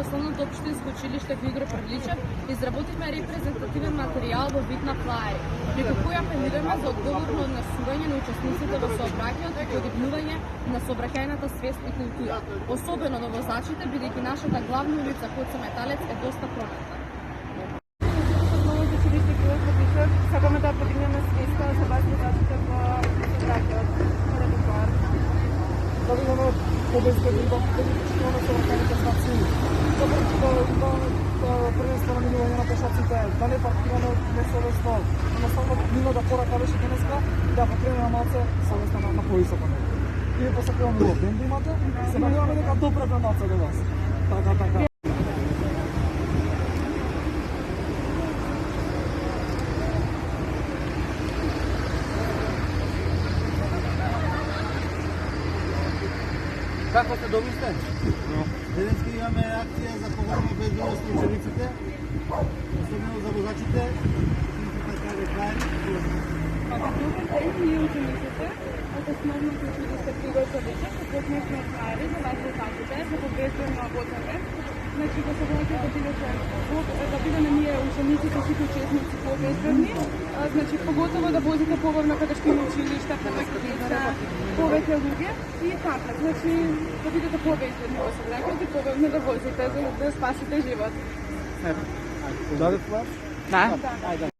Основното општинско училиште во Игор Приличев изработивме репрезентативен материјал во вид на флаери, преку кој апелираме за одговорно однесување на учесниците во сообраќајот и подигнување на сообраќајната свест и култура, особено на возачите, бидејќи нашата главна улица Коце Металец е доста прометна. Сакаме да подигнеме свеста за вас возачите во сообраќајот на тротоар. Да видиме побезбедување на сообраќајните знаци, да првенствено минување на пешаците, да не паркираме несовесно, едноставно нива да порака беше денеска, да покренеме малце совеста на повисоко ниво. И посакуваме убав ден да имате, се надеваме дека допревме малце до вас. Така. Како сте, добри сте? Денеска имаме акција за поврзана безбедност на учениците, особено за возачите, Добар ден, ние учениците од основното училиште Игор Приличев подготвивме флаери за вас возачите за побезвено возење. Значи да се возите да бидеме ние учениците сите учесници побезбедни, значи поготово да возите побавно каде што има училишта, повеќе луѓе и така, значи да бидете побезбедни во сообраќајот и побавно да возите за да спасите живот. Даде това? Да.